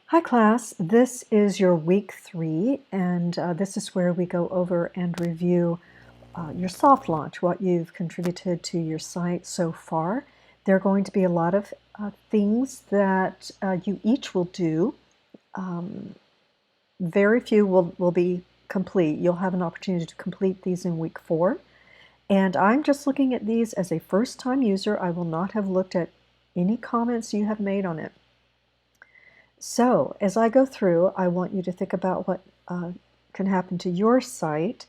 Hi class, this is your week 3 and this is where we go over and review your soft launch, what you've contributed to your site so far. There are going to be a lot of things that you each will do. Very few will be complete. You'll have an opportunity to complete these in week 4. And I'm just looking at these as a first-time user. I will not have looked at any comments you have made on it. So as I go through, I want you to think about what can happen to your site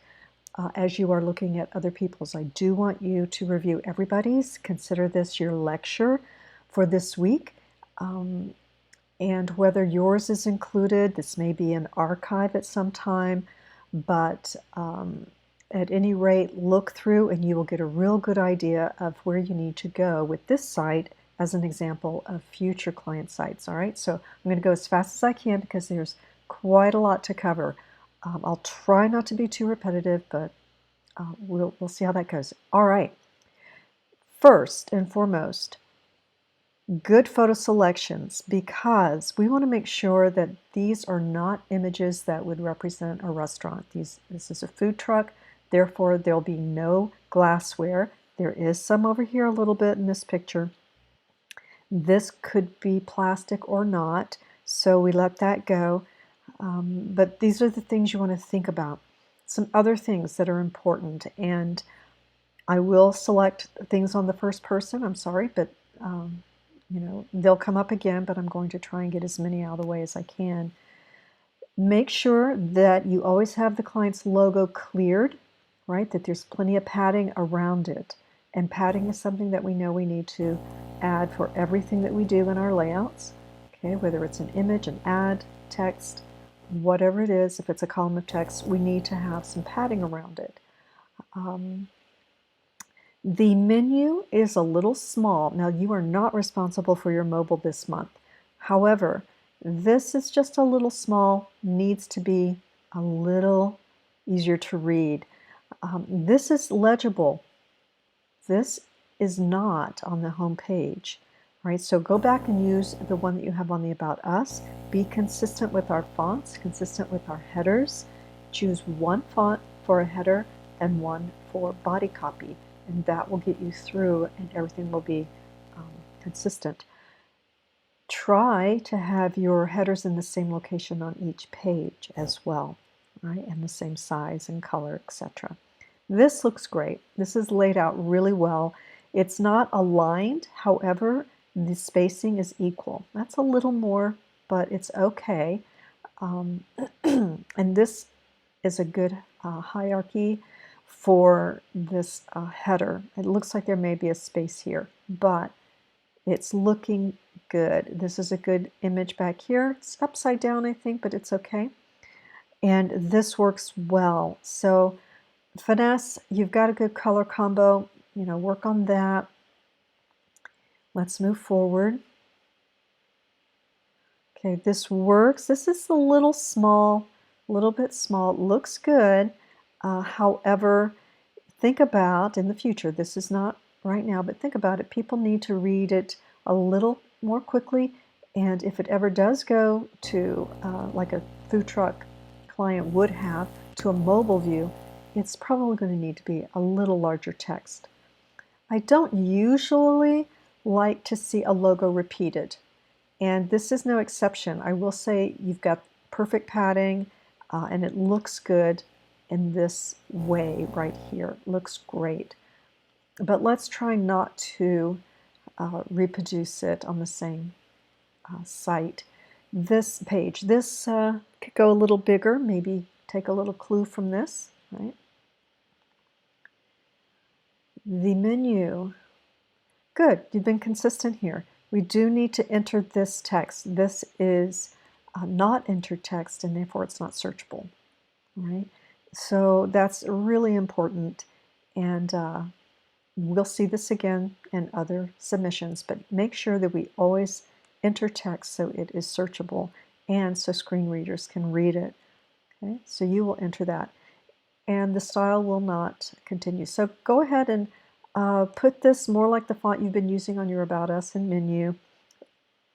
as you are looking at other people's. I do want you to review everybody's. Consider this your lecture for this week. And whether yours is included, this may be an archive at some time, but at any rate, look through and you will get a real good idea of where you need to go with this site as an example of future client sites. All right, so I'm going to go as fast as I can because there's quite a lot to cover. I'll try not to be too repetitive, but we'll see how that goes. All right, first and foremost, good photo selections, because we want to make sure that these are not images that would represent a restaurant. This is a food truck, therefore there'll be no glassware. There is some over here a little bit in this picture. This could be plastic or not, so we let that go. But these are the things you want to think about. Some other things that are important, and I will select things on the first person. I'm sorry, but you know, they'll come up again, but I'm going to try and get as many out of the way as I can. Make sure that you always have the client's logo cleared, right? That there's plenty of padding around it. And padding is something that we know we need to add for everything that we do in our layouts, okay? Whether it's an image, an ad, text, whatever it is, if it's a column of text, we need to have some padding around it. The menu is a little small. Now, you are not responsible for your mobile this month. However, this is just a little small, needs to be a little easier to read. This is legible. This is not on the home page. Right, so go back and use the one that you have on the About Us. Be consistent with our fonts, consistent with our headers. Choose one font for a header and one for body copy, and that will get you through and everything will be consistent. Try to have your headers in the same location on each page as well, right, and the same size and color, etc. This looks great. This is laid out really well. It's not aligned, however, the spacing is equal. That's a little more, but it's okay. And this is a good hierarchy for this header. It looks like there may be a space here, but it's looking good. This is a good image back here. It's upside down, I think, but it's okay. And this works well. So finesse, you've got a good color combo, you know, work on that. Let's move forward. Okay, this works. This is a little small, a little bit small. It looks good. However, think about in the future, this is not right now, but think about it. People need to read it a little more quickly. And if it ever does go to, like a food truck client would have, to a mobile view, it's probably going to need to be a little larger text. I don't usually like to see a logo repeated, and this is no exception. I will say you've got perfect padding and it looks good in this way right here. It looks great. But let's try not to reproduce it on the same site. This page, this could go a little bigger, maybe take a little clue from this, right? The menu. Good, you've been consistent here. We do need to enter this text. This is not entered text, and therefore it's not searchable, right? So that's really important, and we'll see this again in other submissions, but make sure that we always enter text so it is searchable and so screen readers can read it. Okay, so you will enter that, and the style will not continue. So go ahead and put this more like the font you've been using on your About Us and menu.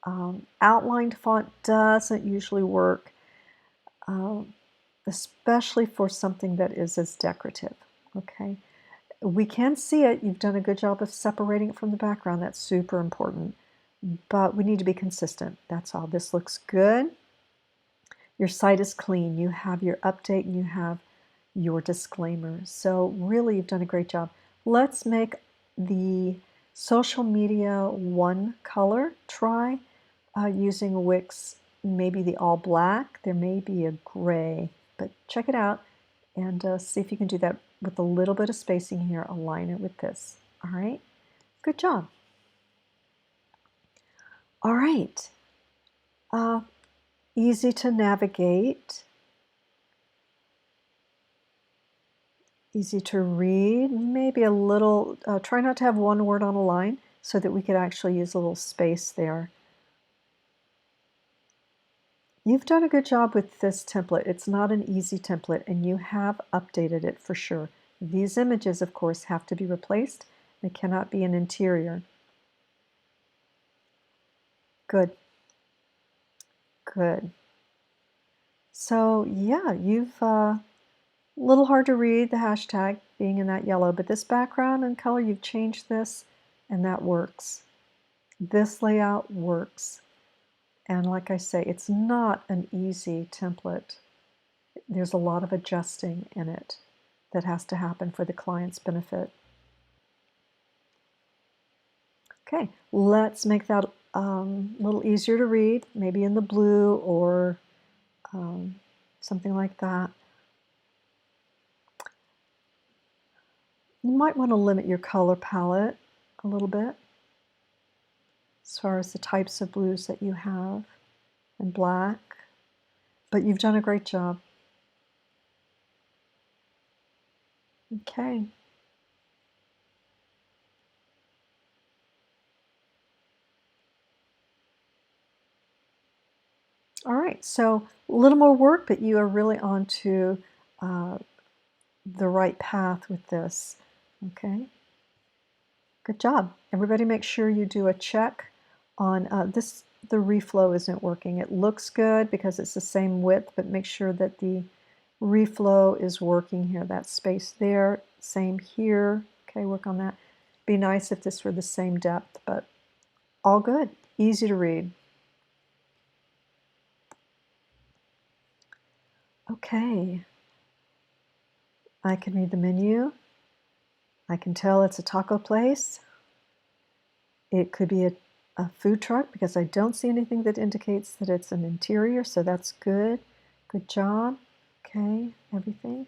Outlined font doesn't usually work, especially for something that is as decorative, okay? We can see it. You've done a good job of separating it from the background. That's super important. But we need to be consistent. That's all. This looks good. Your site is clean. You have your update and you have your disclaimer. So really, you've done a great job. Let's make the social media one color. Try using Wix, maybe the all black. There may be a gray, but check it out and see if you can do that with a little bit of spacing here. Align it with this. All right, good job. All right, easy to navigate, easy to read, maybe a little, try not to have one word on a line so that we could actually use a little space there. You've done a good job with this template. It's not an easy template, and you have updated it for sure. These images, of course, have to be replaced. They cannot be an interior. Good. Good. So, yeah, you've a little hard to read the hashtag being in that yellow, but this background and color, you've changed this, and that works. This layout works. And like I say, it's not an easy template. There's a lot of adjusting in it that has to happen for the client's benefit. Okay, let's make that a little easier to read, maybe in the blue or something like that. You might want to limit your color palette a little bit as far as the types of blues that you have and black, but you've done a great job. Okay. All right, so a little more work, but you are really on to the right path with this. Okay, good job. Everybody make sure you do a check on this. The reflow isn't working. It looks good because it's the same width, but make sure that the reflow is working here. That space there, same here. Okay, work on that. Be nice if this were the same depth, but all good. Easy to read. Okay, I can read the menu. I can tell it's a taco place. It could be a food truck because I don't see anything that indicates that it's an interior, so that's good. Good job. Okay, everything.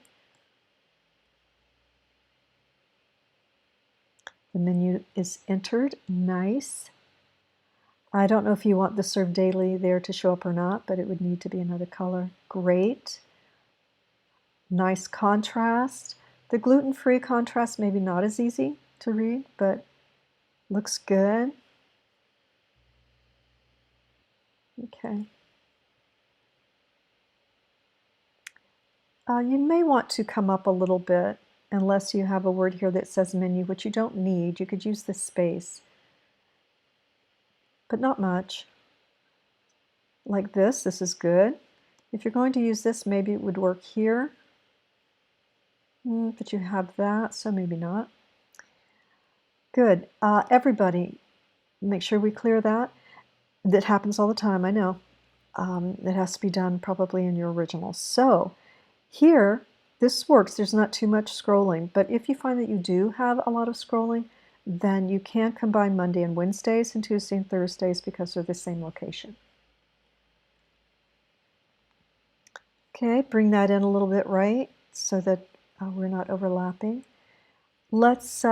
The menu is entered. Nice. I don't know if you want the serve daily there to show up or not, but it would need to be another color. Great. Nice contrast. The gluten-free contrast maybe not as easy to read, but looks good. Okay. You may want to come up a little bit unless you have a word here that says menu, which you don't need. You could use this space, but not much. Like this is good. If you're going to use this, maybe it would work here. But you have that, so maybe not. Good. Everybody, make sure we clear that. That happens all the time, I know. It has to be done probably in your original. So here, this works. There's not too much scrolling, but if you find that you do have a lot of scrolling, then you can combine Monday and Wednesdays and Tuesday and Thursdays because they're the same location. Okay, bring that in a little bit right so that we're not overlapping. Let's,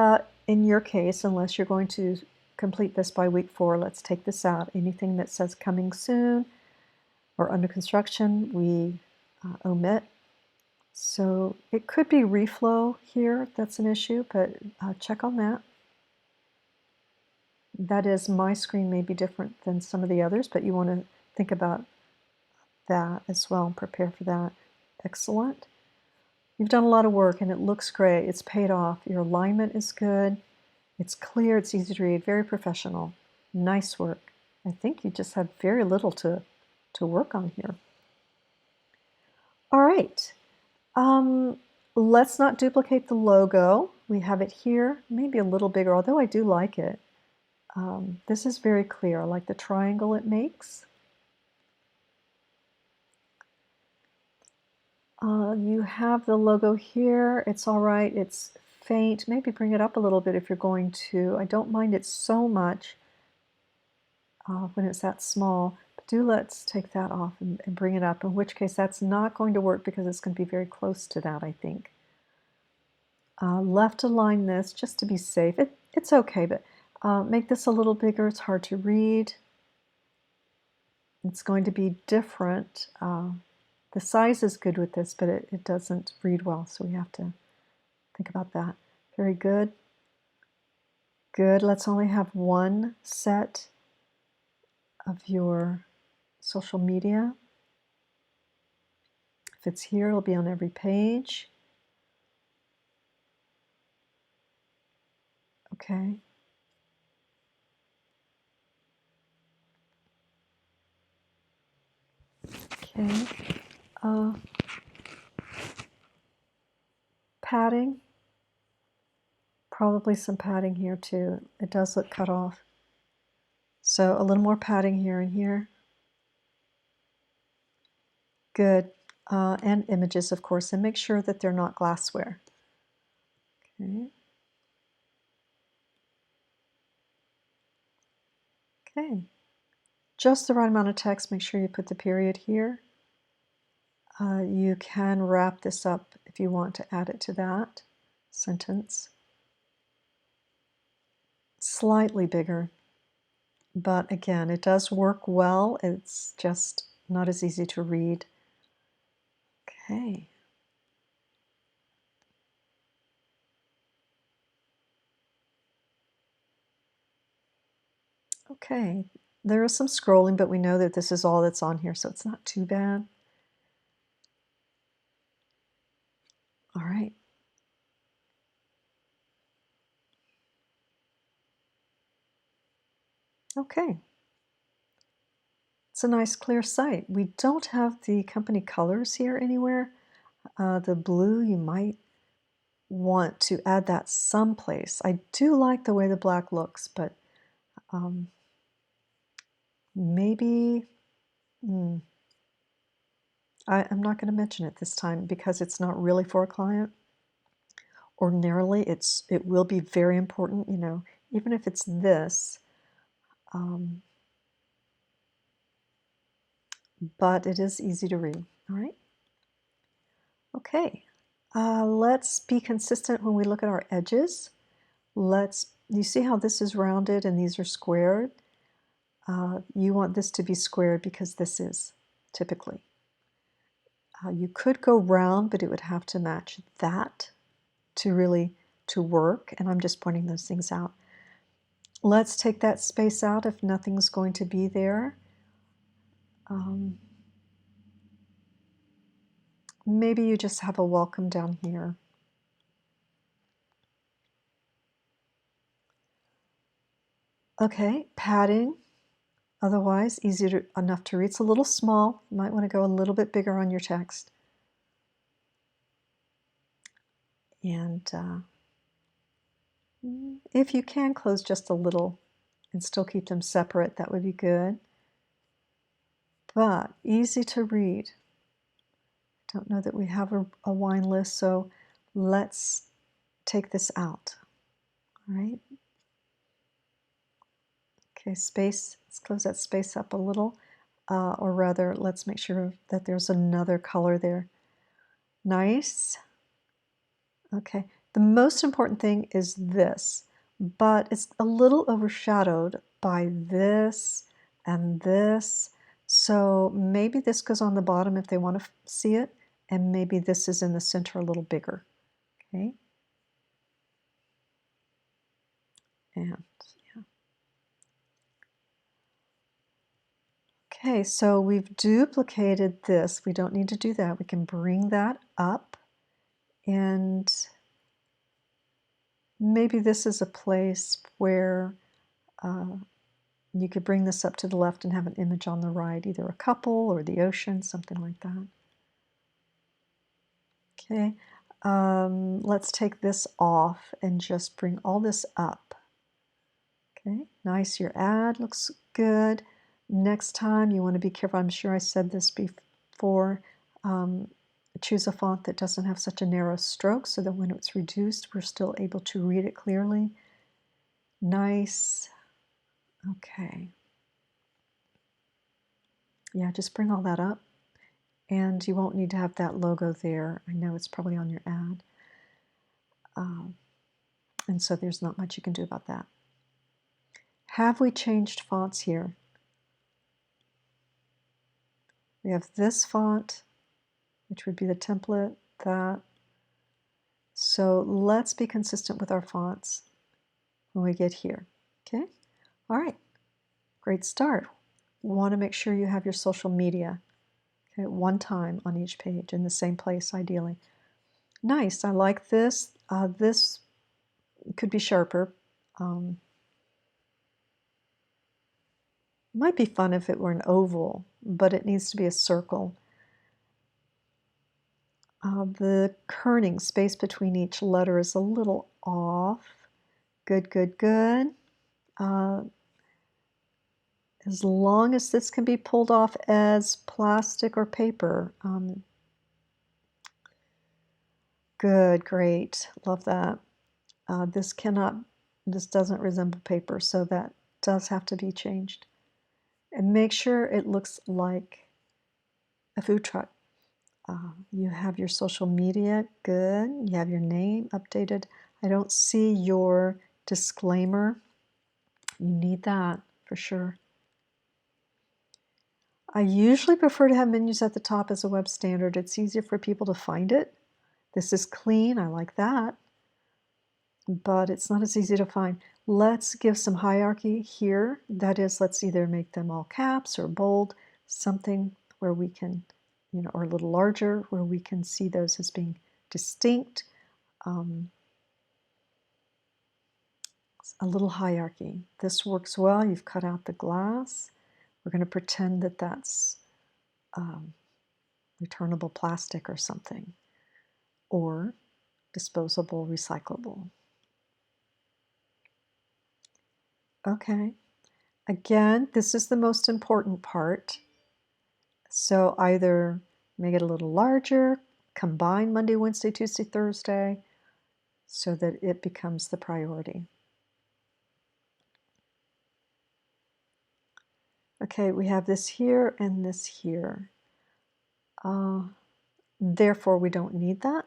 in your case, unless you're going to complete this by week 4, let's take this out. Anything that says coming soon or under construction, we omit. So it could be reflow here, that's an issue, but check on that. That is, my screen may be different than some of the others, but you want to think about that as well and prepare for that. Excellent. You've done a lot of work and it looks great. It's paid off. Your alignment is good. It's clear, it's easy to read, very professional. Nice work. I think you just had very little to work on here. All right. Let's not duplicate the logo. We have it here, maybe a little bigger, although I do like it. This is very clear. I like the triangle it makes. You have the logo here. It's all right. It's faint. Maybe bring it up a little bit if you're going to. I don't mind it so much when it's that small. But let's take that off and bring it up, in which case that's not going to work because it's going to be very close to that, I think. Left align this just to be safe. It's okay, but make this a little bigger. It's hard to read. It's going to be different. The size is good with this, but it doesn't read well, so we have to think about that. Very good. Good. Let's only have one set of your social media. If it's here, it'll be on every page. Okay. Okay. Padding. Probably some padding here too. It does look cut off. So a little more padding here and here. Good. And images, of course, and make sure that they're not glassware. Okay. Okay. Just the right amount of text. Make sure you put the period here. You can wrap this up if you want to add it to that sentence. Slightly bigger, but again, it does work well. It's just not as easy to read. Okay. Okay, there is some scrolling, but we know that this is all that's on here, so it's not too bad. All right. Okay. It's a nice clear site. We don't have the company colors here anywhere. The blue, you might want to add that someplace. I do like the way the black looks, but maybe I'm not going to mention it this time because it's not really for a client. Ordinarily, it will be very important, you know, even if it's this. But it is easy to read. All right. Okay. Let's be consistent when we look at our edges. You see how this is rounded and these are squared? You want this to be squared because this is typically. You could go round, but it would have to match that to work, and I'm just pointing those things out. Let's take that space out if nothing's going to be there. Maybe you just have a welcome down here. Okay, padding. Otherwise, enough to read. It's a little small. You might want to go a little bit bigger on your text. And if you can close just a little and still keep them separate, that would be good. But easy to read. Don't know that we have a wine list, so let's take this out. All right. Okay, space. Let's close that space up a little. Or rather, let's make sure that there's another color there. Nice. Okay, the most important thing is this, but it's a little overshadowed by this and this. So maybe this goes on the bottom if they want to see it, and maybe this is in the center a little bigger. Okay. And yeah. Okay, so we've duplicated this. We don't need to do that. We can bring that up, and maybe this is a place where You could bring this up to the left and have an image on the right, either a couple or the ocean, something like that. Okay, let's take this off and just bring all this up. Okay, nice, your ad looks good. Next time you want to be careful, I'm sure I said this before, choose a font that doesn't have such a narrow stroke so that when it's reduced, we're still able to read it clearly. Nice. Okay. Yeah, just bring all that up. And you won't need to have that logo there. I know it's probably on your ad. And so there's not much you can do about that. Have we changed fonts here? We have this font, which would be the template, that. So let's be consistent with our fonts when we get here. Okay? All right. Great start. Want to make sure you have your social media, okay, one time on each page in the same place, ideally. Nice. I like this. This could be sharper. Might be fun if it were an oval, but it needs to be a circle. The kerning space between each letter is a little off. Good, good, good. As long as this can be pulled off as plastic or paper. Good, great, love that. This doesn't resemble paper, so that does have to be changed. And make sure it looks like a food truck. You have your social media, good. You have your name updated. I don't see your disclaimer. You need that for sure. I usually prefer to have menus at the top as a web standard. It's easier for people to find it. This is clean, I like that, but it's not as easy to find. Let's give some hierarchy here. That is, let's either make them all caps or bold, something where we can, or a little larger, where we can see those as being distinct. A little hierarchy. This works well. You've cut out the glass. We're going to pretend that that's returnable plastic or something, or disposable, recyclable. Okay. Again, this is the most important part. So either make it a little larger, combine Monday, Wednesday, Tuesday, Thursday, so that it becomes the priority. Okay, we have this here and this here. Therefore, we don't need that.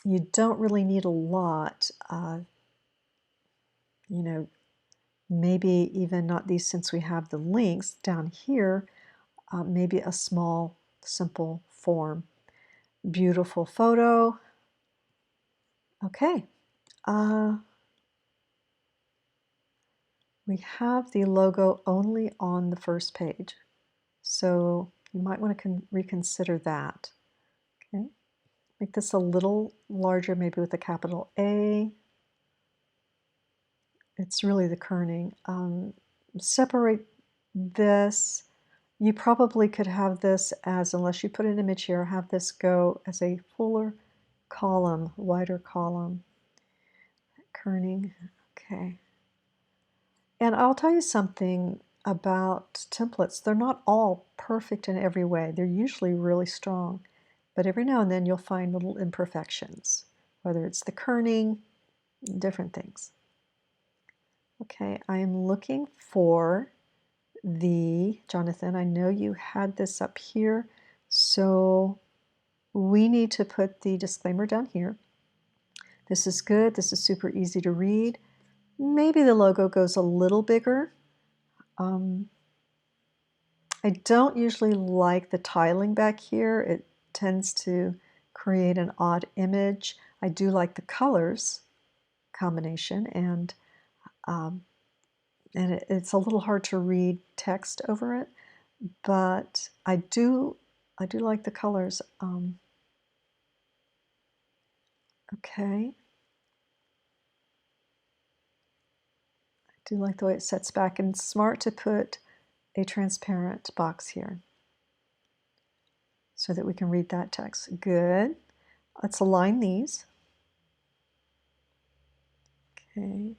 You don't really need a lot. Maybe even not these, since we have the links down here, maybe a small, simple form. Beautiful photo. Okay. We have the logo only on the first page, so you might want to reconsider that. Okay. Make this a little larger, maybe with a capital A. It's really the kerning. Separate this. You probably could have this as, unless you put an image here, have this go as a fuller column, wider column. Kerning, okay. And I'll tell you something about templates. They're not all perfect in every way. They're usually really strong, but every now and then you'll find little imperfections, whether it's the kerning, different things. Okay, I am looking for Jonathan, I know you had this up here, so we need to put the disclaimer down here. This is good, this is super easy to read. Maybe the logo goes a little bigger. I don't usually like the tiling back here. It tends to create an odd image. I do like the colors combination, and it's a little hard to read text over it, but I do like the colors. Okay. I Do like the way it sets back, and it's smart to put a transparent box here so that we can read that text. Good. Let's align these. Okay.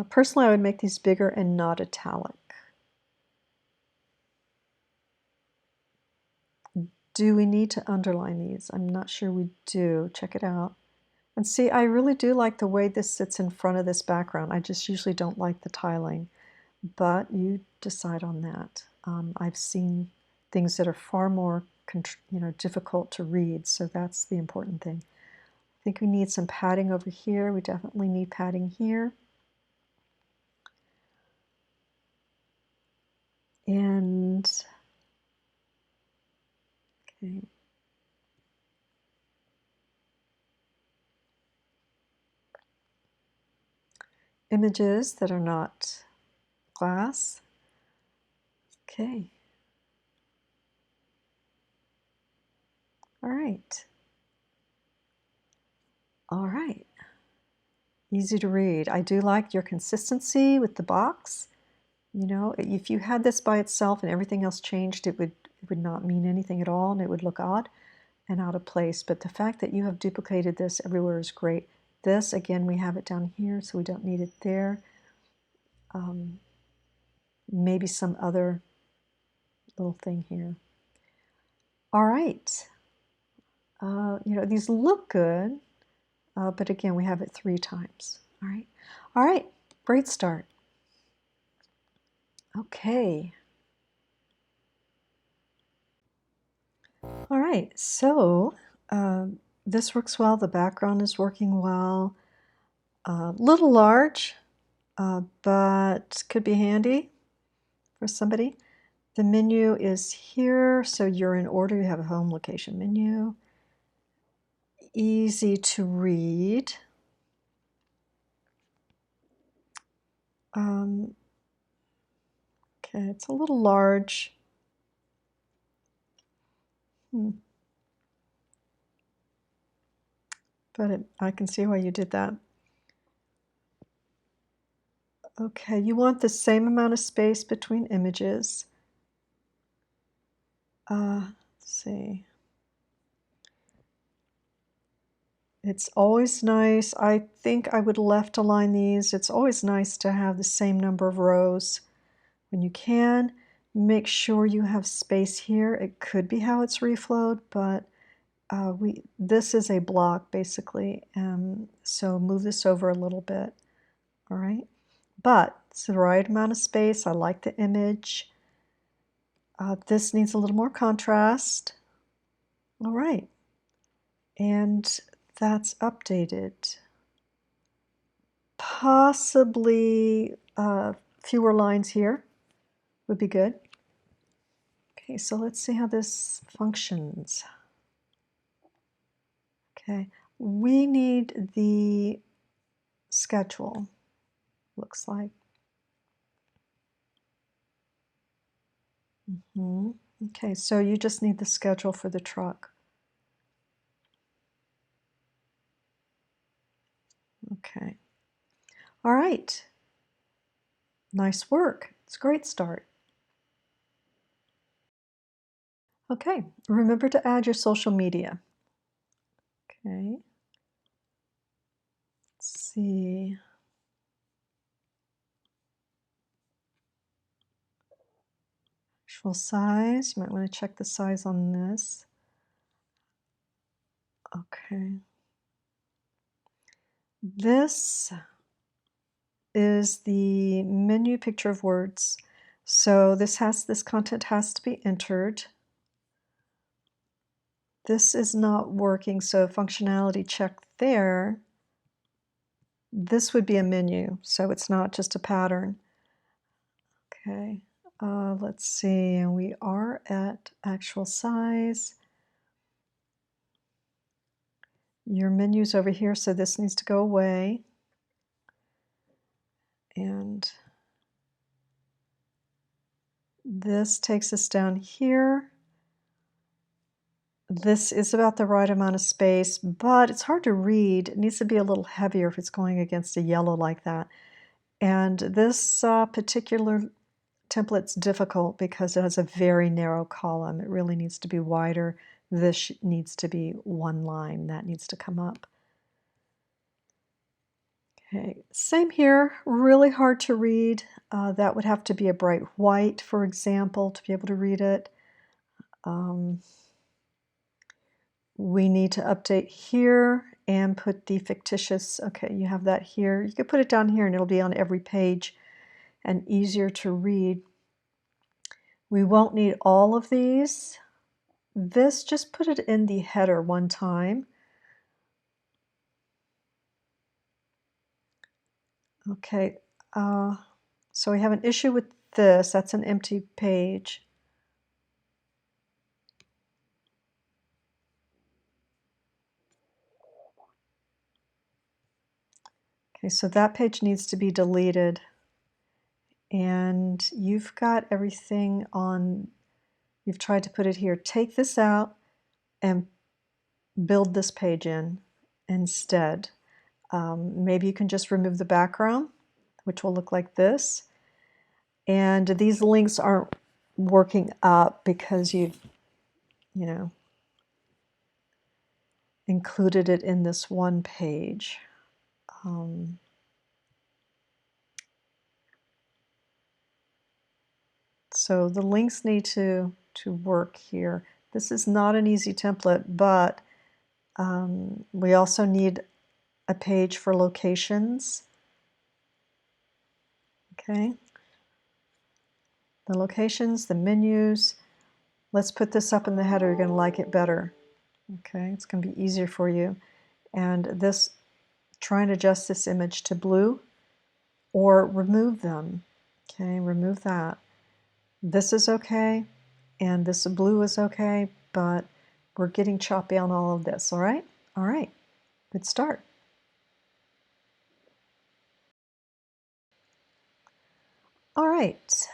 Personally, I would make these bigger and not italic. Do we need to underline these? I'm not sure we do. Check it out. And see, I really do like the way this sits in front of this background. I just usually don't like the tiling, but you decide on that. I've seen things that are far more difficult to read, so that's the important thing. I think we need some padding over here. We definitely need padding here. And okay. Images that are not glass. Okay. All right. All right. Easy to read. I do like your consistency with the box. You know, if you had this by itself and everything else changed, it would not mean anything at all, and it would look odd and out of place. But the fact that you have duplicated this everywhere is great. This, again, we have it down here, so we don't need it there. Maybe some other little thing here. All right. These look good, but again, we have it 3 times. All right. All right. Great start. Okay. All right. So this works well. The background is working well. A little large, but could be handy for somebody. The menu is here, so you're in order. You have a home location menu. Easy to read. Okay, it's a little large. But I can see why you did that. Okay, you want the same amount of space between images. Let's see. It's always nice. I think I would left align these. It's always nice to have the same number of rows when you can. Make sure you have space here. It could be how it's reflowed, but this is a block basically, so move this over a little bit. All right, but it's the right amount of space. I like the image. This needs a little more contrast. All right, and that's updated. Possibly fewer lines here would be good. Okay, so let's see how this functions. Okay, we need the schedule, looks like. Okay, so you just need the schedule for the truck. Okay. All right. Nice work. It's a great start. Okay, remember to add your social media. Okay. Let's see. Actual size. You might want to check the size on this. Okay. This is the menu picture of words. So this content has to be entered. This is not working, so functionality check there. This would be a menu, so it's not just a pattern. Okay, let's see, and we are at actual size. Your menu's over here, so this needs to go away. And this takes us down here. This is about the right amount of space, but it's hard to read. It needs to be a little heavier if it's going against a yellow like that. And this particular template's difficult because it has a very narrow column. It really needs to be wider. This needs to be one line. That needs to come up. Okay, same here. Really hard to read. That would have to be a bright white, for example, to be able to read it. We need to update here and put the fictitious, okay, you have that here. You could put it down here and it'll be on every page and easier to read. We won't need all of these. This, just put it in the header one time. Okay, so we have an issue with this. That's an empty page. Okay, so that page needs to be deleted. And you've got everything on, you've tried to put it here. Take this out and build this page in instead. Maybe you can just remove the background, which will look like this. And these links aren't working up because you know, included it in this one page. So the links need to work here. This is not an easy template, but we also need a page for locations. Okay, the locations, the menus. Let's put this up in the header. You're going to like it better. Okay, it's going to be easier for you. And this, try and adjust this image to blue or remove them. Okay, remove that. This is okay, and this blue is okay, but we're getting choppy on all of this, all right? All right, good start. All right,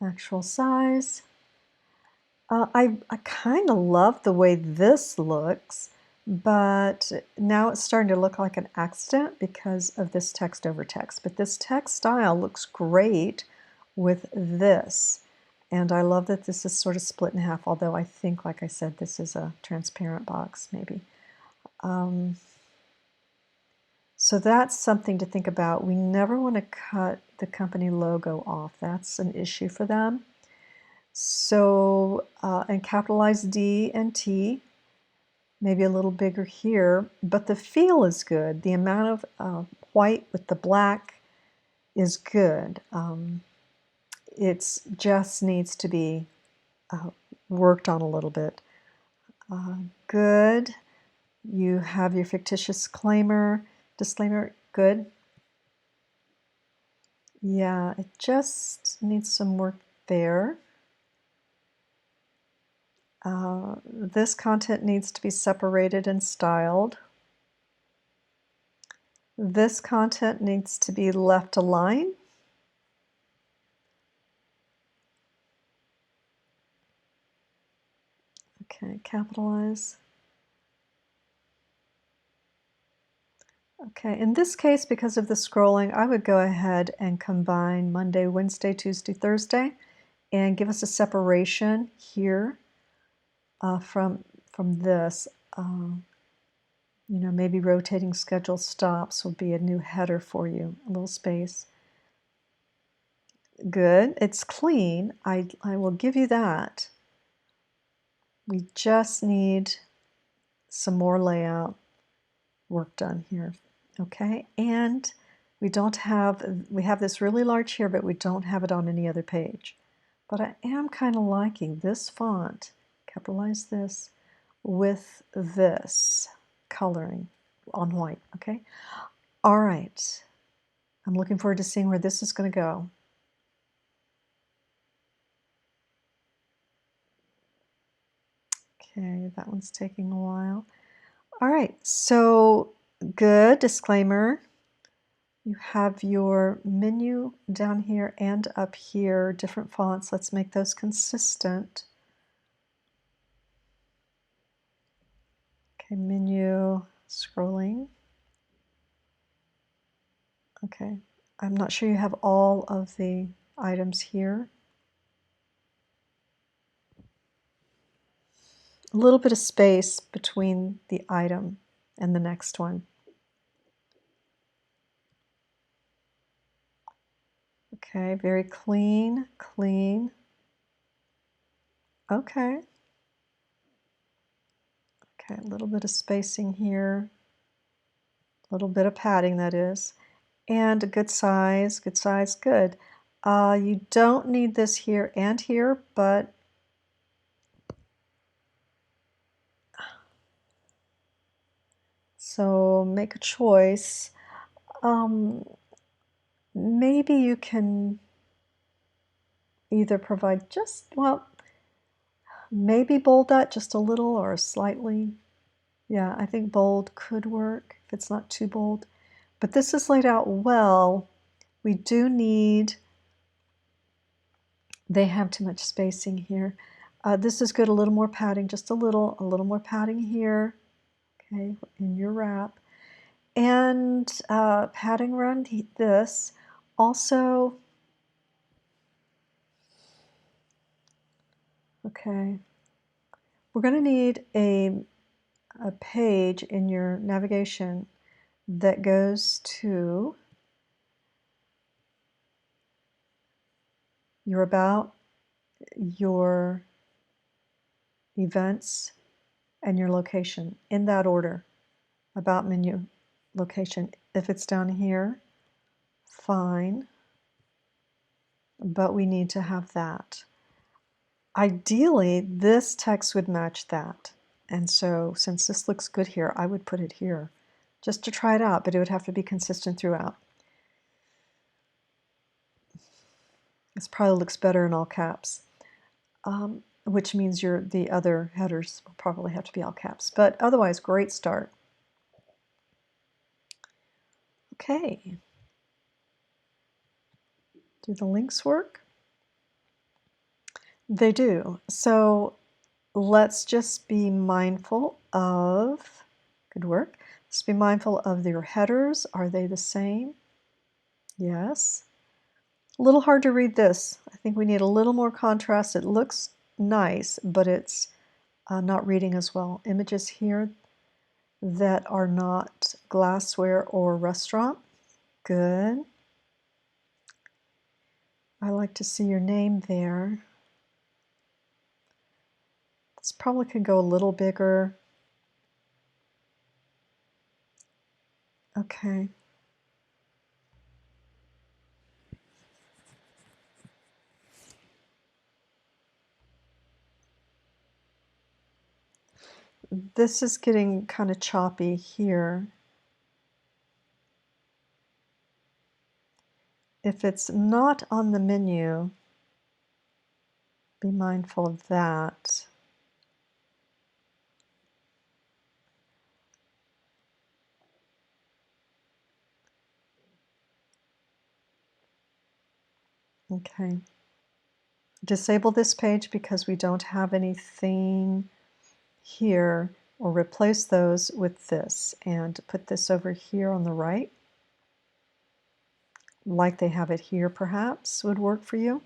actual size. I kind of love the way this looks, but now it's starting to look like an accident because of this text over text. But this text style looks great with this. And I love that this is sort of split in half, although I think, like I said, this is a transparent box, maybe. So that's something to think about. We never want to cut the company logo off. That's an issue for them. So, and capitalize D and T, maybe a little bigger here, but the feel is good. The amount of white with the black is good. It just needs to be worked on a little bit. Good. You have your fictitious disclaimer, good. Yeah, it just needs some work there. This content needs to be separated and styled. This content needs to be left aligned. Okay, capitalize. Okay, in this case, because of the scrolling, I would go ahead and combine Monday, Wednesday, Tuesday, Thursday, and give us a separation here from this. You know, maybe rotating schedule stops will be a new header for you, a little space. Good, it's clean. I will give you that. We just need some more layout work done here. Okay, and we have this really large here, but we don't have it on any other page. But I am kind of liking this font, capitalize this, with this coloring on white, okay? All right, I'm looking forward to seeing where this is going to go. Okay, that one's taking a while. All right, so good, disclaimer. You have your menu down here and up here, different fonts. Let's make those consistent. Okay, menu, scrolling. Okay, I'm not sure you have all of the items here. A little bit of space between the item and the next one. Okay, very clean, clean. Okay. Okay, a little bit of spacing here. A little bit of padding, that is. And a good size, good. You don't need this here and here, but so make a choice. Maybe you can either provide just, well, maybe bold that just a little or slightly. Yeah, I think bold could work if it's not too bold. But this is laid out well. We do need, they have too much spacing here. This is good, a little more padding, just a little more padding here, okay, in your wrap. And padding around this. Also, okay, we're going to need a page in your navigation that goes to your about, your events, and your location in that order. About, menu, location. If it's down here, fine, but we need to have that. Ideally, this text would match that. And so since this looks good here, I would put it here just to try it out, but it would have to be consistent throughout. This probably looks better in all caps, which means the other headers will probably have to be all caps. But otherwise, great start. Okay. Do the links work? They do. So let's just be mindful of, good work, let's be mindful of your headers. Are they the same? Yes. A little hard to read this. I think we need a little more contrast. It looks nice, but it's not reading as well. Images here that are not glassware or restaurant. Good. I like to see your name there. This probably could go a little bigger. Okay. This is getting kind of choppy here. If it's not on the menu, be mindful of that. Okay. Disable this page because we don't have anything here, or replace those with this and put this over here on the right, like they have it here perhaps would work for you.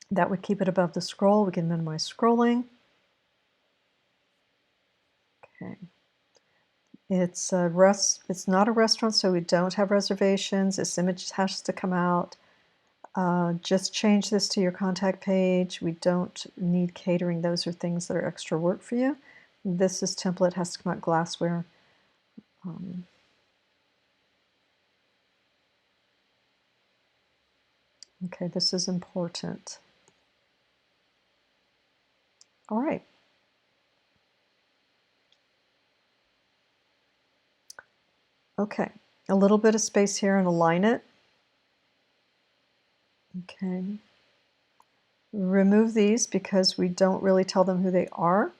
That would keep it above the scroll. We can minimize scrolling. Okay. It's not a restaurant, so we don't have reservations. This image has to come out. Just change this to your contact page. We don't need catering. Those are things that are extra work for you. This is template, has to come out glassware. Okay, this is important. All right. Okay, a little bit of space here and align it. Okay. Remove these because we don't really tell them who they are.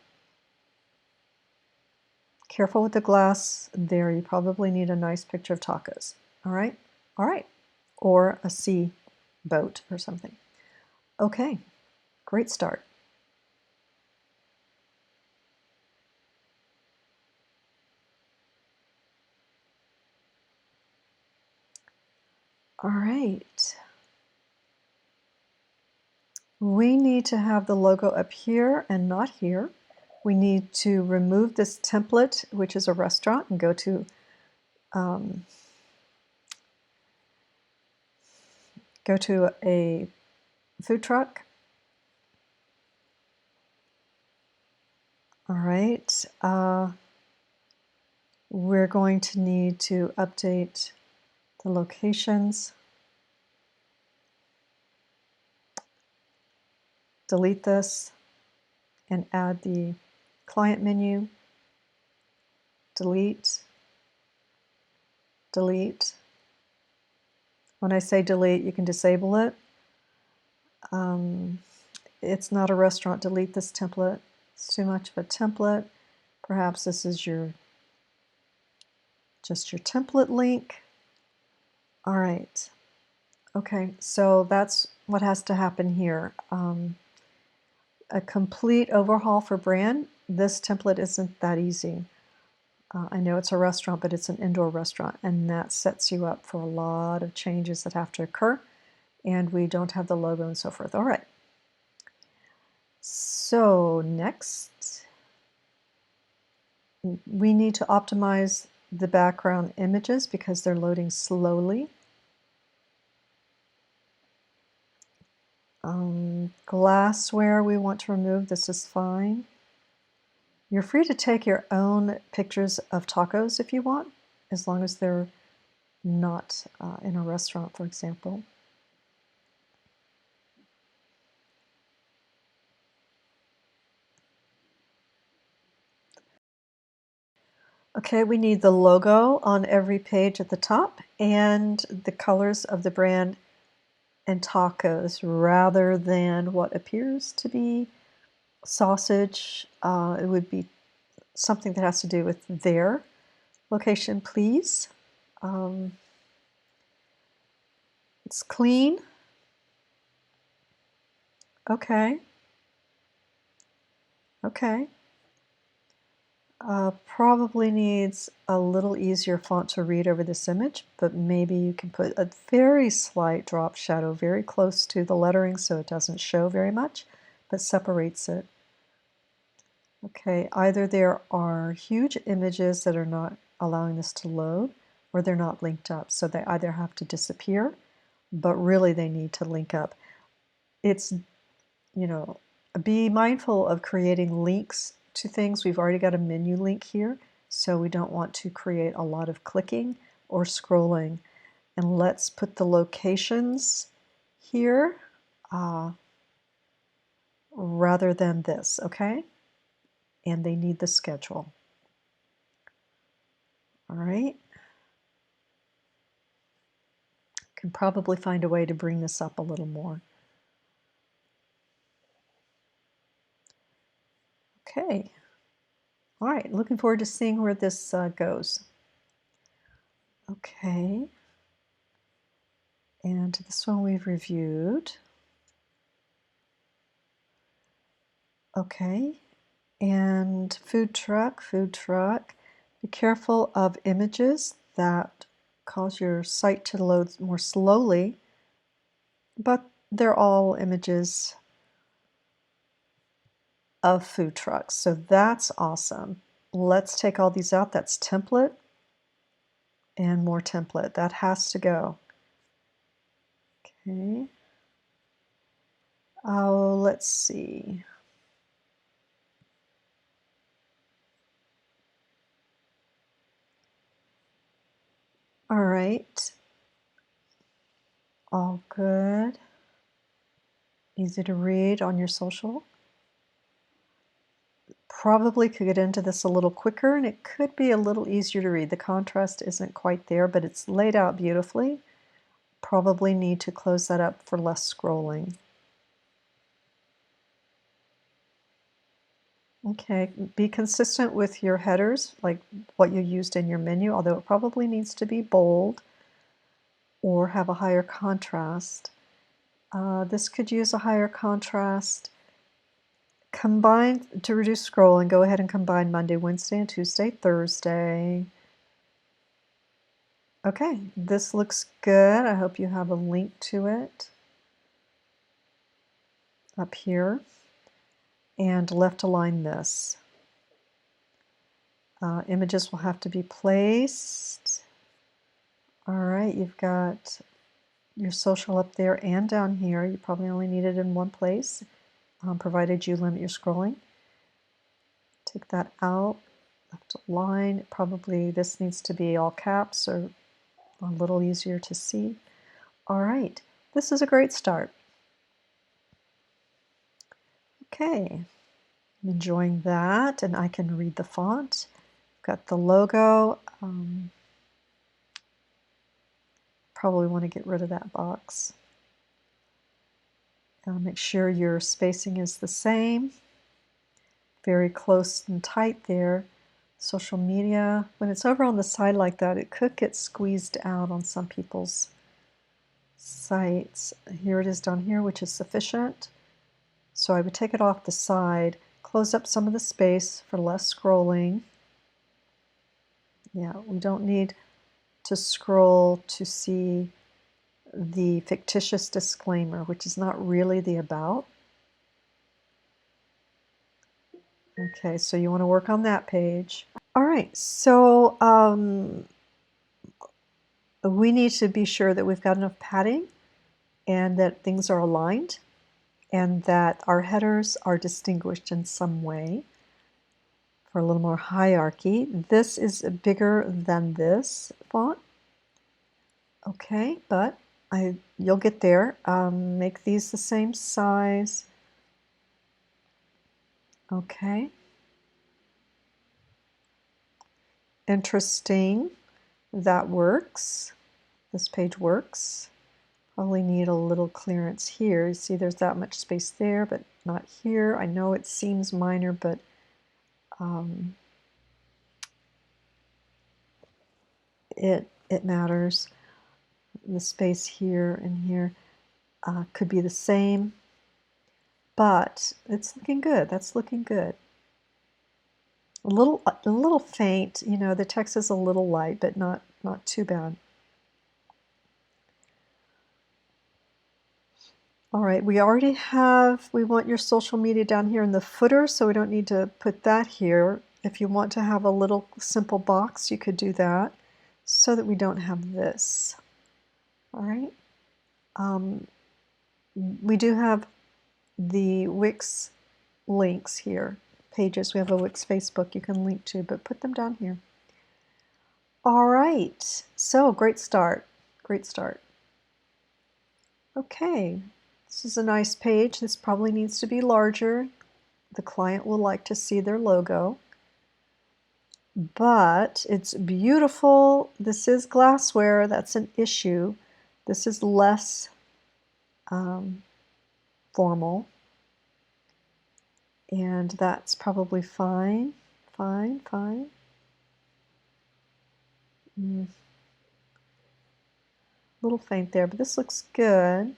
Careful with the glass there. You probably need a nice picture of tacos. All right? All right. Or a sea boat or something. Okay, great start. All right. We need to have the logo up here and not here. We need to remove this template, which is a restaurant, and go to a food truck. All right. We're going to need to update the locations. Delete this and add the client menu. Delete. Delete. When I say delete, you can disable it. It's not a restaurant. Delete this template. It's too much of a template. Perhaps this is just your template link. All right. Okay, so that's what has to happen here. A complete overhaul for brand. This template isn't that easy. I know it's a restaurant, but it's an indoor restaurant, and that sets you up for a lot of changes that have to occur, and we don't have the logo and so forth. All right. So next, we need to optimize the background images because they're loading slowly. Glassware we want to remove. This is fine. You're free to take your own pictures of tacos if you want, as long as they're not in a restaurant, for example. Okay, we need the logo on every page at the top and the colors of the brand and tacos rather than what appears to be sausage. It would be something that has to do with their location, please. It's clean. Okay. Okay. Probably needs a little easier font to read over this image, but maybe you can put a very slight drop shadow very close to the lettering so it doesn't show very much, but separates it. Okay, either there are huge images that are not allowing this to load, or they're not linked up, so they either have to disappear, but really they need to link up. It's, be mindful of creating links to things. We've already got a menu link here, so we don't want to create a lot of clicking or scrolling. And let's put the locations here rather than this, okay? And they need the schedule. All right. Can probably find a way to bring this up a little more. Okay. All right, looking forward to seeing where this goes. Okay. And this one we've reviewed. Okay. And food truck. Be careful of images that cause your site to load more slowly, but they're all images of food trucks, so that's awesome. Let's take all these out. That's template and more template. That has to go. Okay. Oh, let's see. All right. All good. Easy to read on your social. Probably could get into this a little quicker, and it could be a little easier to read. The contrast isn't quite there, but it's laid out beautifully. Probably need to close that up for less scrolling. Okay, be consistent with your headers, like what you used in your menu, although it probably needs to be bold or have a higher contrast. This could use a higher contrast. Combine, to reduce scrolling, go ahead and combine Monday, Wednesday, and Tuesday, Thursday. Okay, this looks good. I hope you have a link to it up here. And left align this. Images will have to be placed. All right, you've got your social up there and down here. You probably only need it in one place, provided you limit your scrolling. Take that out, left align. Probably this needs to be all caps or a little easier to see. All right, this is a great start. Okay, I'm enjoying that, and I can read the font. Got the logo. Probably want to get rid of that box. Make sure your spacing is the same. Very close and tight there. Social media, when it's over on the side like that, it could get squeezed out on some people's sites. Here it is down here, which is sufficient. So I would take it off the side, close up some of the space for less scrolling. Yeah, we don't need to scroll to see the fictitious disclaimer, which is not really the about. Okay, so you want to work on that page. All right, so we need to be sure that we've got enough padding and that things are aligned and that our headers are distinguished in some way for a little more hierarchy. This is bigger than this font. Okay, but you'll get there. Make these the same size. Okay. Interesting. That works. This page works. Probably need a little clearance here. You see there's that much space there, but not here. I know it seems minor, but it matters. The space here and here could be the same, but it's looking good. That's looking good. A little faint. You know, the text is a little light, but not too bad. All right, we want your social media down here in the footer, so we don't need to put that here. If you want to have a little simple box, you could do that so that we don't have this. All right. We do have the Wix links here, pages. We have a Wix Facebook you can link to, but put them down here. All right, so great start, great start. Okay, this is a nice page. This probably needs to be larger. The client will like to see their logo, but it's beautiful. This is glassware, that's an issue. This is less formal, and that's probably fine, fine. Little faint there, but this looks good.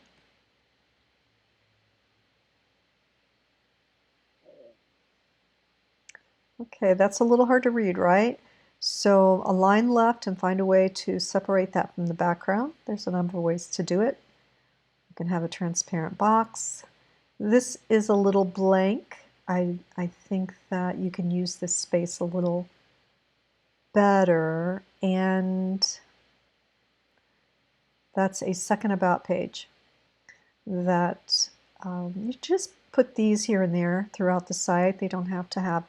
Okay, that's a little hard to read, right? So align left and find a way to separate that from the background. There's a number of ways to do it. You can have a transparent box. This is a little blank. I think that you can use this space a little better, and that's a second about page that you just put these here and there throughout the site. They don't have to have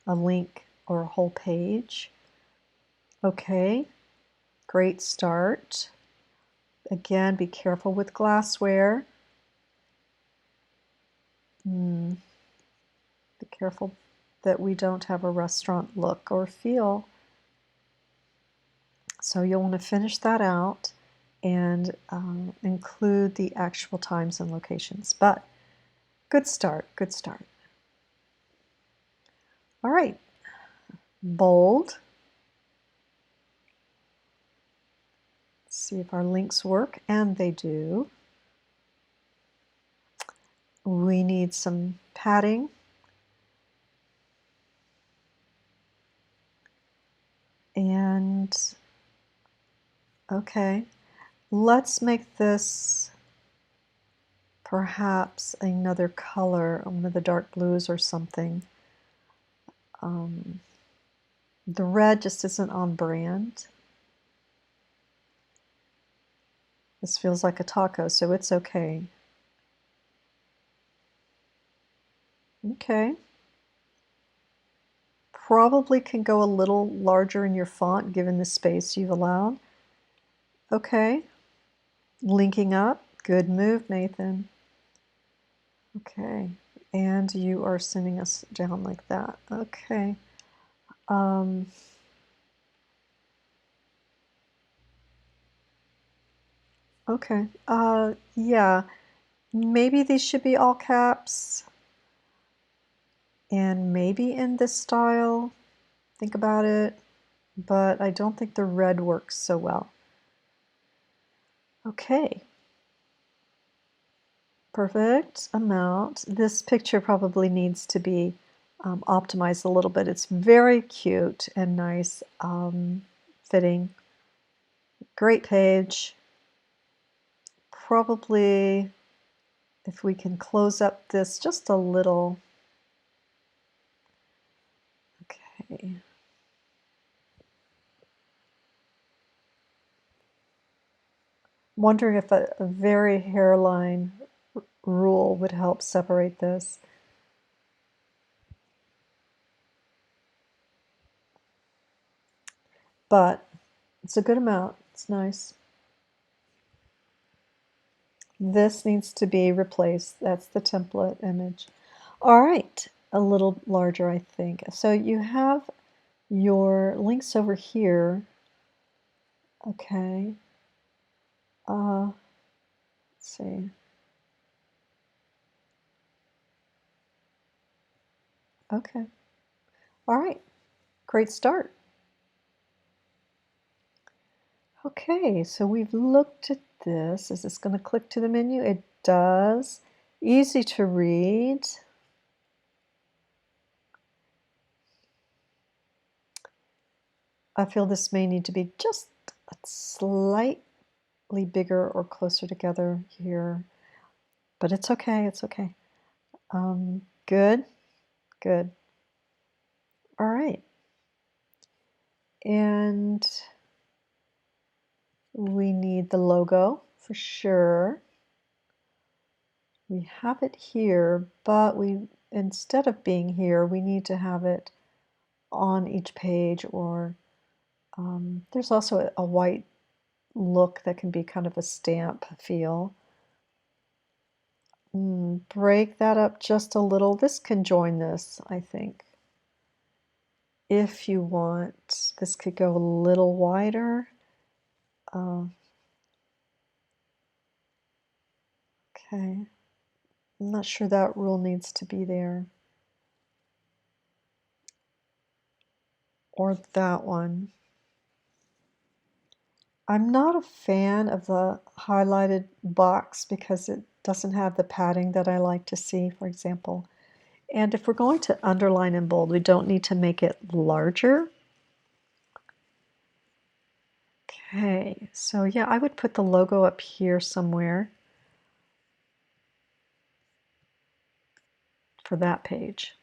a link or a whole page. Okay, great start. Again, be careful with glassware. Be careful that we don't have a restaurant look or feel. So you'll want to finish that out and include the actual times and locations. But good start, good start. All right, bold. Let's see if our links work, and they do. We need some padding. And Okay, let's make this perhaps another color, one of the dark blues or something. The red just isn't on brand. This feels like a taco, so it's okay. Okay. Probably can go a little larger in your font given the space you've allowed. Okay. Linking up. Good move, Nathan. Okay. And you are sending us down like that. Okay. Okay. Yeah. Maybe these should be all caps. And maybe in this style. Think about it. But I don't think the red works so well. Okay. Perfect amount. This picture probably needs to be optimized a little bit. It's very cute and nice, fitting. Great page. Probably, if we can close up this just a little. Okay. Wondering if a very hairline rule would help separate this. But it's a good amount. It's nice. This needs to be replaced. That's the template image. All right, a little larger, I think. So you have your links over here. Okay. Let's see. Okay. All right. Great start. Okay, so we've looked at this. Is this going to click to the menu? It does. Easy to read. I feel this may need to be just slightly bigger or closer together here, but it's okay. It's okay. Good. Good. All right. And we need the logo for sure. We have it here, but instead of being here, we need to have it on each page, or there's also a white look that can be kind of a stamp feel. Break that up just a little. This can join this, I think. If you want, this could go a little wider. Okay. I'm not sure that rule needs to be there. Or that one. I'm not a fan of the highlighted box because it doesn't have the padding that I like to see, for example. And if we're going to underline in bold, we don't need to make it larger. Okay, so yeah, I would put the logo up here somewhere for that page.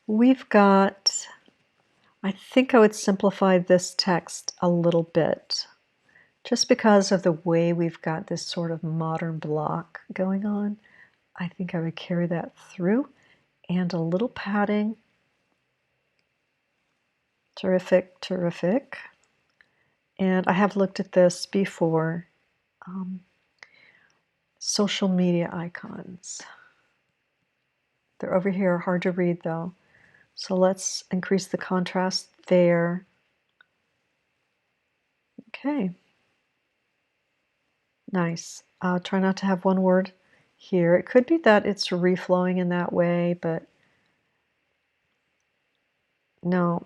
We've got, I think I would simplify this text a little bit, just because of the way we've got this sort of modern block going on. I think I would carry that through, and a little padding. Terrific, terrific. And I have looked at this before. Social media icons. They're over here, hard to read though. So let's increase the contrast there. Okay. Nice. Try not to have one word here. It could be that it's reflowing in that way, but no,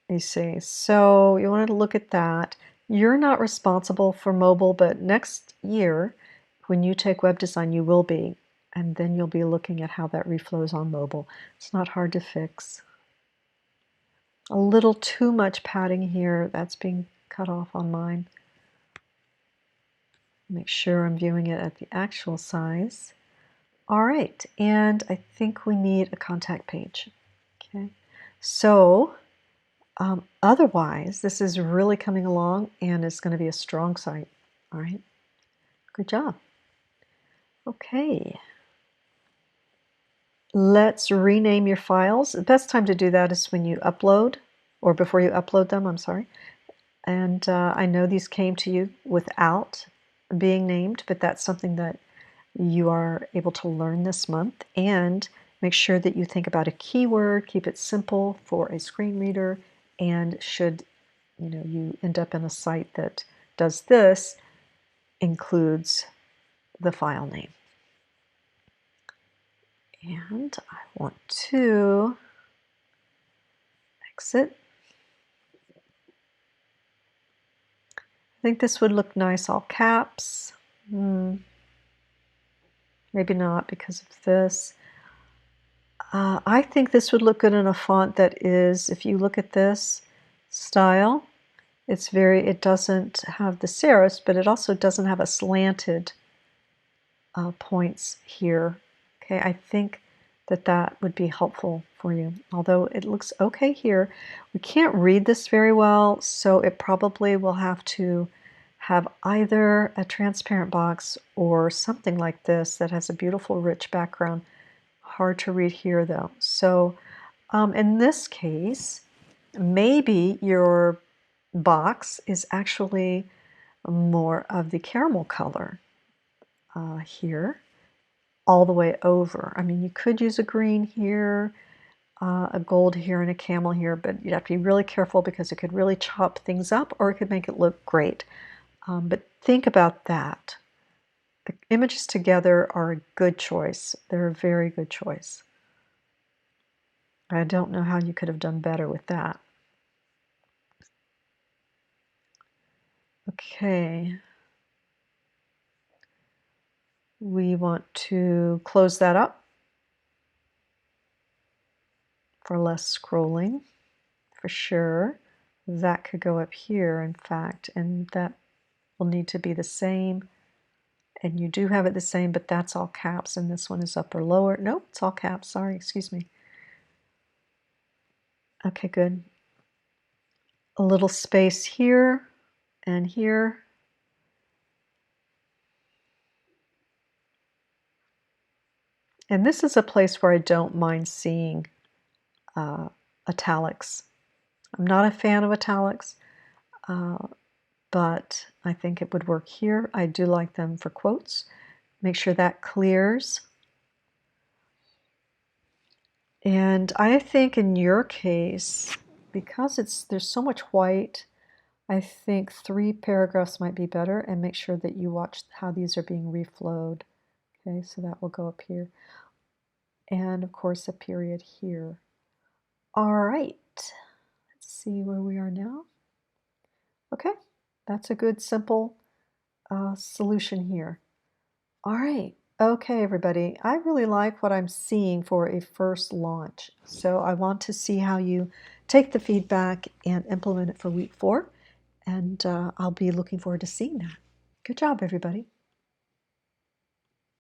you see. So you wanted to look at that. You're not responsible for mobile, but next year, when you take web design, you will be. And then you'll be looking at how that reflows on mobile. It's not hard to fix. A little too much padding here. That's being cut off on mine. Make sure I'm viewing it at the actual size. All right, and I think we need a contact page. Okay, so otherwise, this is really coming along and it's going to be a strong site. All right, good job. Okay, let's rename your files. The best time to do that is when you upload, or before you upload them, I'm sorry. And I know these came to you without being named, but that's something that you are able to learn this month. And make sure that you think about a keyword, keep it simple for a screen reader, and should you end up in a site that does this, includes the file name. And I want to exit. I think this would look nice all caps. Maybe not because of this. I think this would look good in a font that is, if you look at this style, it doesn't have the serifs, but it also doesn't have a slanted points here. Okay, I think that would be helpful for you. Although it looks okay here, we can't read this very well, so it probably will have to have either a transparent box or something like this that has a beautiful rich background. Hard to read here though. So in this case, maybe your box is actually more of the caramel color here all the way over. I mean, you could use a green here, a gold here, and a camel here, but you'd have to be really careful because it could really chop things up or it could make it look great. But think about that. The images together are a good choice. They're a very good choice. I don't know how you could have done better with that. Okay. We want to close that up for less scrolling, for sure. That could go up here, in fact, and that will need to be the same. And you do have it the same, but that's all caps, and this one is up or lower. Nope, it's all caps. Sorry, excuse me. Okay, good. A little space here and here. And this is a place where I don't mind seeing italics. I'm not a fan of italics, but I think it would work here. I do like them for quotes. Make sure that clears. And I think in your case, because there's so much white, I think 3 paragraphs might be better, and make sure that you watch how these are being reflowed. Okay, so that will go up here. And of course a period here. All right, let's see where we are now. Okay, that's a good simple solution here. All right, okay everybody, I really like what I'm seeing for a first launch. So I want to see how you take the feedback and implement it for week 4. And I'll be looking forward to seeing that. Good job, everybody.